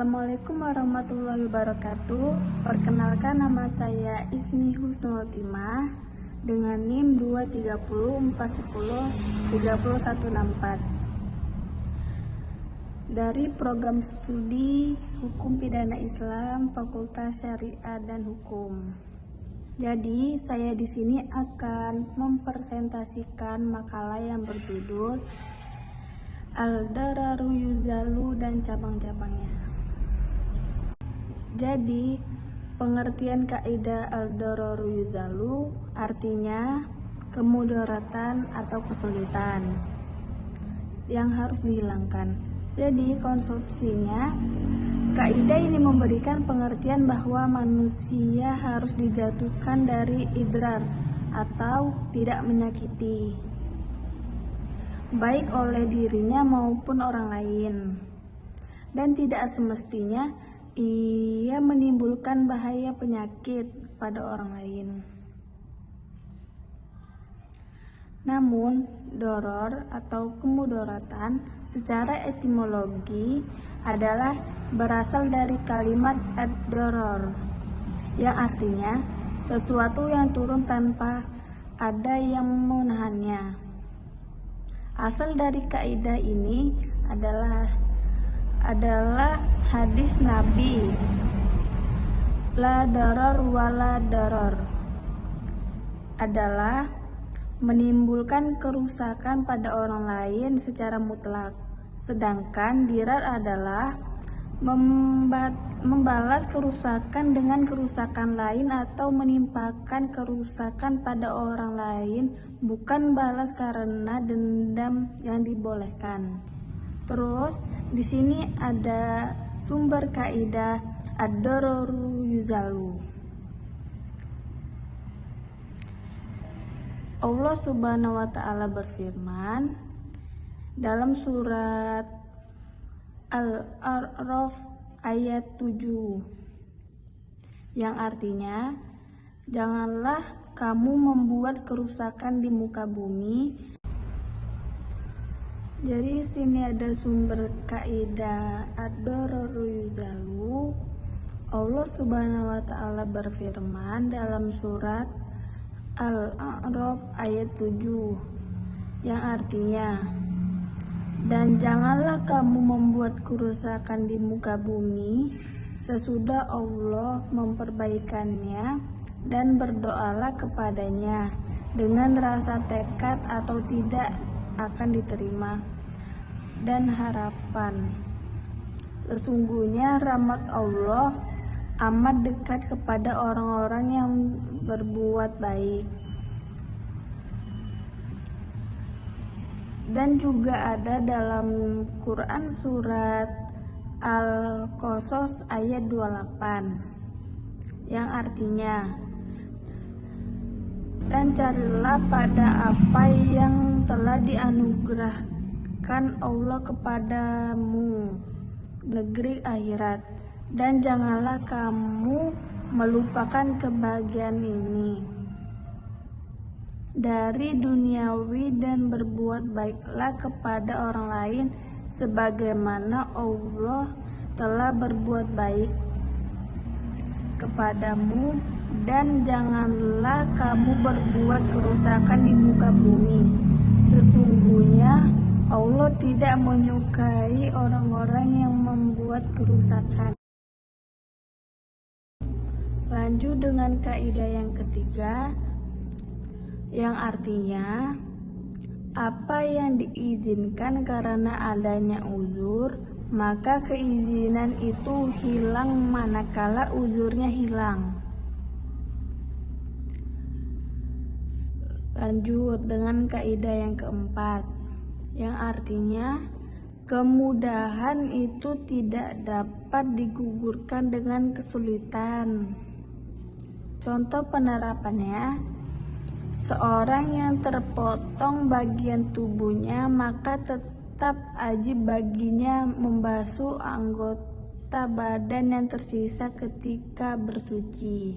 Assalamualaikum warahmatullahi wabarakatuh. Perkenalkan, nama saya Ismi Husnul Timah dengan NIM 23041030164 dari program studi Hukum Pidana Islam Fakultas Syariah dan Hukum. Jadi, saya di sini akan mempresentasikan makalah yang berjudul Al-Dararu Yuzalu dan cabang-cabangnya. Jadi, pengertian kaidah Al-Dararu Yuzalu artinya kemudaratan atau kesulitan yang harus dihilangkan. Jadi, konstruksinya, kaidah ini memberikan pengertian bahwa manusia harus dijatuhkan dari idrar atau tidak menyakiti, baik oleh dirinya maupun orang lain, dan tidak semestinya ia menimbulkan bahaya penyakit pada orang lain. Namun, doror atau kemudaratan secara etimologi adalah berasal dari kalimat ad-doror yang artinya sesuatu yang turun tanpa ada yang menahannya. Asal dari kaidah ini adalah hadis Nabi, la darar wala darar, adalah menimbulkan kerusakan pada orang lain secara mutlak, sedangkan dirar adalah membalas kerusakan dengan kerusakan lain atau menimpakan kerusakan pada orang lain, bukan balas karena dendam yang dibolehkan. Terus di sini ada sumber kaidah ad-dararu yuzalu. Allah Subhanahu wa Ta'ala berfirman dalam surat Al-A'raf ayat 7 yang artinya, janganlah kamu membuat kerusakan di muka bumi. Jadi di sini ada sumber kaidah ad-dararu yuzalu. Allah Subhanahu wa Ta'ala berfirman dalam surat Al-A'raf ayat 7 yang artinya, dan janganlah kamu membuat kerusakan di muka bumi sesudah Allah memperbaikannya, dan berdoalah kepadanya dengan rasa tekad atau tidak akan diterima dan harapan. Sesungguhnya rahmat Allah amat dekat kepada orang-orang yang berbuat baik. Dan juga ada dalam Quran surat Al-Qasas ayat 28 yang artinya, dan carilah pada apa yang telah dianugerahkan Allah kepadamu negeri akhirat, dan janganlah kamu melupakan kebahagiaan ini dari duniawi, dan berbuat baiklah kepada orang lain sebagaimana Allah telah berbuat baik kepadamu, dan janganlah kamu berbuat kerusakan di muka bumi. Sesungguhnya Allah tidak menyukai orang-orang yang membuat kerusakan. Lanjut dengan kaidah yang ketiga yang artinya, apa yang diizinkan karena adanya uzur, maka keizinan itu hilang manakala uzurnya hilang. Lanjut dengan kaidah yang keempat yang artinya, kemudahan itu tidak dapat digugurkan dengan kesulitan. Contoh penerapannya, seorang yang terpotong bagian tubuhnya, maka tetap ajib baginya membasuh anggota badan yang tersisa ketika bersuci.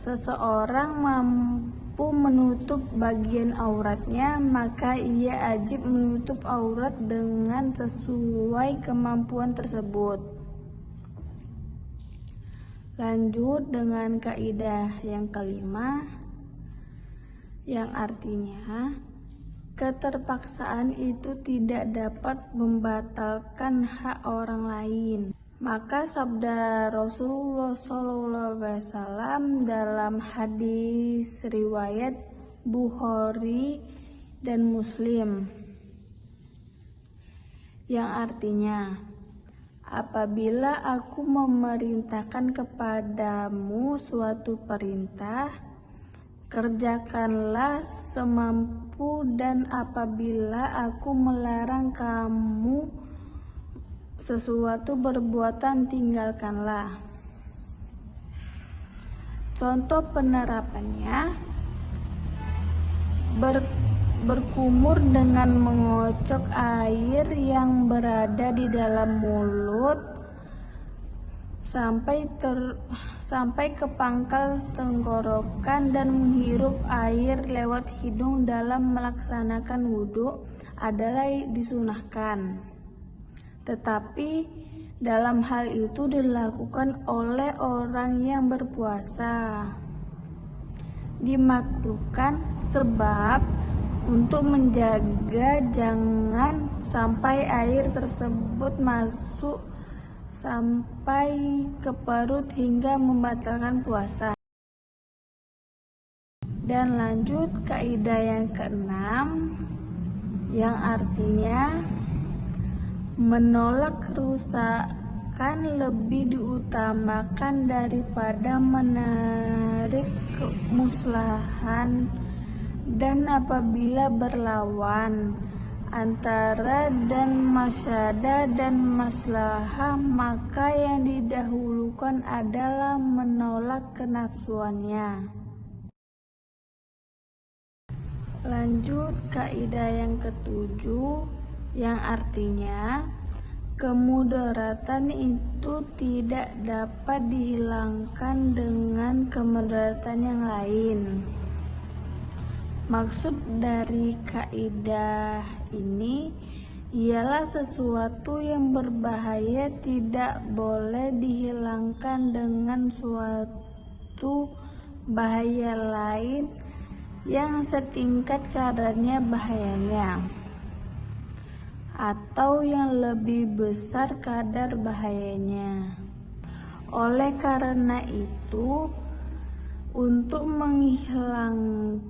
Seseorang mampu menutup bagian auratnya, maka ia wajib menutup aurat dengan sesuai kemampuan tersebut. Lanjut dengan kaidah yang kelima, yang artinya keterpaksaan itu tidak dapat membatalkan hak orang lain. Maka sabda Rasulullah SAW dalam hadis riwayat Bukhari dan Muslim, yang artinya, apabila aku memerintahkan kepadamu suatu perintah, kerjakanlah semampu, dan apabila aku melarang kamu sesuatu perbuatan, tinggalkanlah. Contoh penerapannya, berkumur dengan mengocok air yang berada di dalam mulut sampai ke pangkal tenggorokan dan menghirup air lewat hidung dalam melaksanakan wudhu adalah disunahkan. Tetapi dalam hal itu dilakukan oleh orang yang berpuasa. Dimakruhkan sebab untuk menjaga jangan sampai air tersebut masuk sampai ke perut hingga membatalkan puasa. Dan lanjut kaidah yang keenam, yang artinya menolak kerusakan lebih diutamakan daripada menarik kemuslahan, dan apabila berlawan antara dan masyada dan maslahah, maka yang didahulukan adalah menolak kenafsuannya. Lanjut kaidah yang ketujuh, yang artinya kemudaratan itu tidak dapat dihilangkan dengan kemudaratan yang lain. Maksud dari kaidah ini ialah sesuatu yang berbahaya tidak boleh dihilangkan dengan suatu bahaya lain yang setingkat kadarnya bahayanya, atau yang lebih besar kadar bahayanya. Oleh karena itu, untuk menghilangkan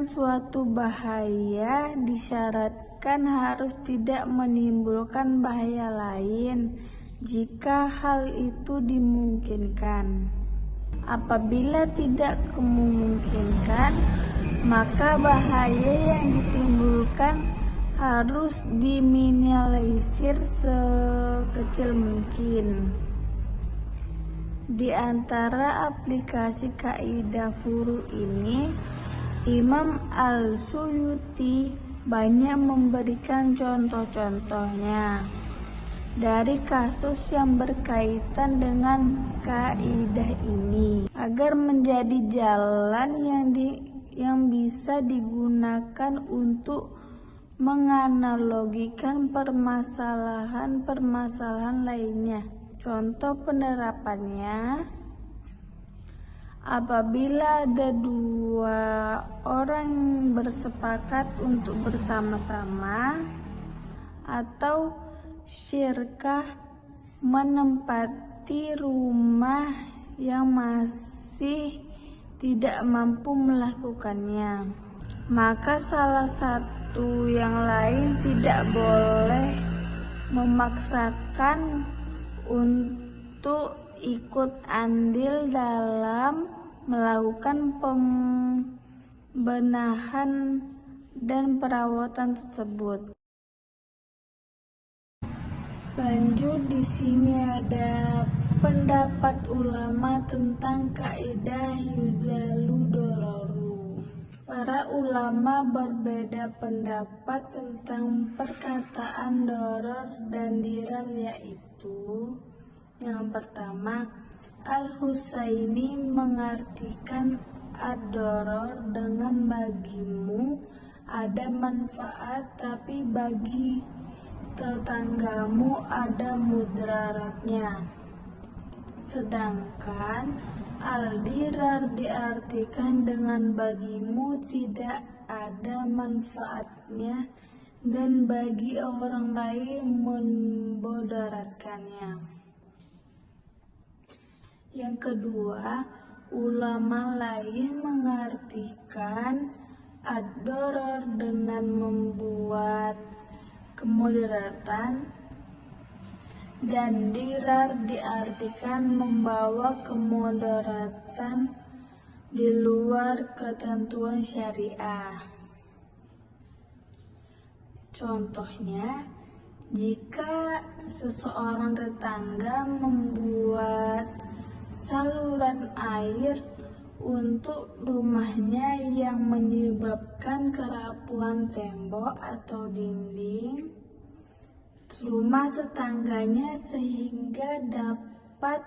suatu bahaya disyaratkan harus tidak menimbulkan bahaya lain jika hal itu dimungkinkan. Apabila tidak memungkinkan, maka bahaya yang ditimbulkan harus diminimalisir sekecil mungkin. Di antara aplikasi kaidah furu ini, Imam Al-Suyuti banyak memberikan contoh-contohnya dari kasus yang berkaitan dengan kaidah ini agar menjadi jalan yang bisa digunakan untuk menganalogikan permasalahan-permasalahan lainnya. Contoh penerapannya, apabila ada dua orang bersepakat untuk bersama-sama atau syirkah menempati rumah yang masih tidak mampu melakukannya, maka salah satu yang lain tidak boleh memaksakan untuk ikut andil dalam melakukan pembenahan dan perawatan tersebut. Lanjut, di sini ada pendapat ulama tentang kaidah yuzalu dororu. Para ulama berbeda pendapat tentang perkataan doror dan dirar, yaitu yang pertama, Al-Husaini mengartikan ad-doror dengan bagimu ada manfaat, tapi bagi tetanggamu ada mudaratnya. Sedangkan al-dirar diartikan dengan bagimu tidak ada manfaatnya dan bagi orang lain memudaratkannya. Yang kedua, ulama lain mengartikan ad-doror dengan membuat kemudaratan, dan dirar diartikan membawa kemudaratan di luar ketentuan syariah. Contohnya, jika seseorang tetangga membuat saluran air untuk rumahnya yang menyebabkan kerapuhan tembok atau dinding rumah tetangganya sehingga dapat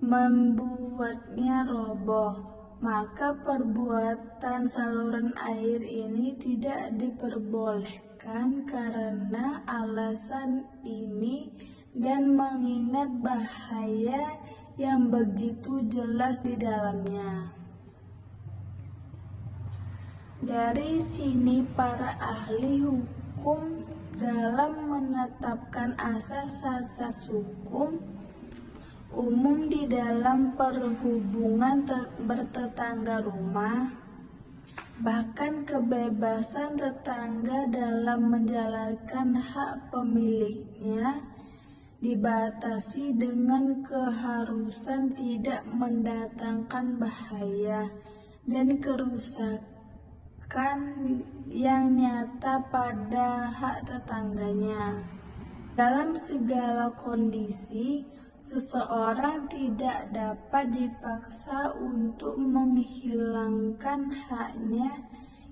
membuatnya roboh, maka perbuatan saluran air ini tidak diperbolehkan karena alasan ini dan mengingat bahaya yang begitu jelas di dalamnya. Dari sini para ahli hukum dalam menetapkan asas-asas hukum umum di dalam perhubungan bertetangga rumah, bahkan kebebasan tetangga dalam menjalankan hak pemiliknya dibatasi dengan keharusan tidak mendatangkan bahaya dan kerusakan yang nyata pada hak tetangganya. Dalam segala kondisi, seseorang tidak dapat dipaksa untuk menghilangkan haknya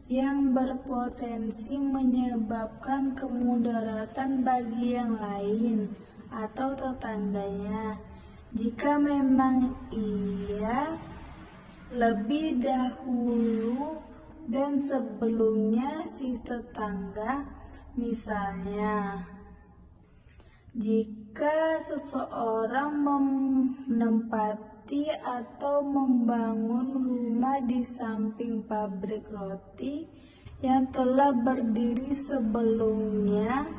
yang berpotensi menyebabkan kemudaratan bagi yang lain atau tetangganya. Jika memang ia lebih dahulu dan sebelumnya si tetangga, misalnya jika seseorang menempati atau membangun rumah di samping pabrik roti yang telah berdiri sebelumnya,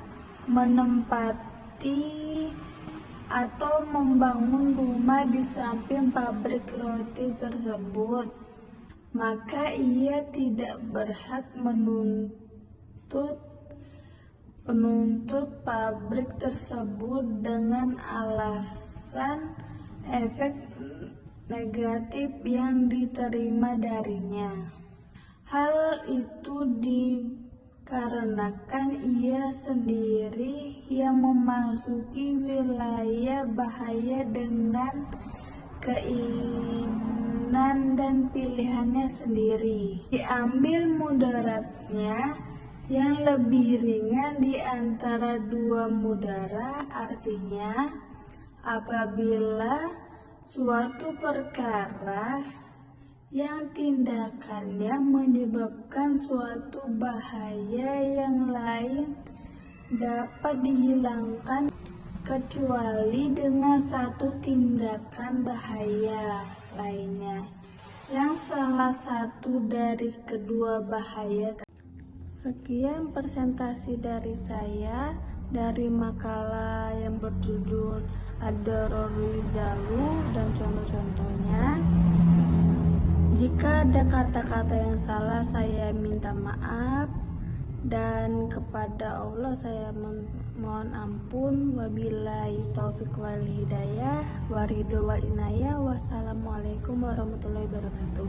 menempati atau membangun rumah di samping pabrik roti tersebut, maka ia tidak berhak menuntut pabrik tersebut dengan alasan efek negatif yang diterima darinya. Hal itu dikarenakan ia sendiri yang memasuki wilayah bahaya dengan keinginan dan pilihannya sendiri. Diambil mudaratnya yang lebih ringan di antara dua mudara, artinya apabila suatu perkara yang tindakannya menyebabkan suatu bahaya yang lain dapat dihilangkan kecuali dengan satu tindakan bahaya lainnya yang salah satu dari kedua bahaya. Sekian presentasi dari saya dari makalah yang berjudul Ad-Doror Yuzalu dan contoh-contohnya. Jika ada kata-kata yang salah, saya minta maaf, dan kepada Allah saya mohon ampun. Wabillahi taufiq wal hidayah, waridho wal inayah. Wassalamualaikum warahmatullahi wabarakatuh.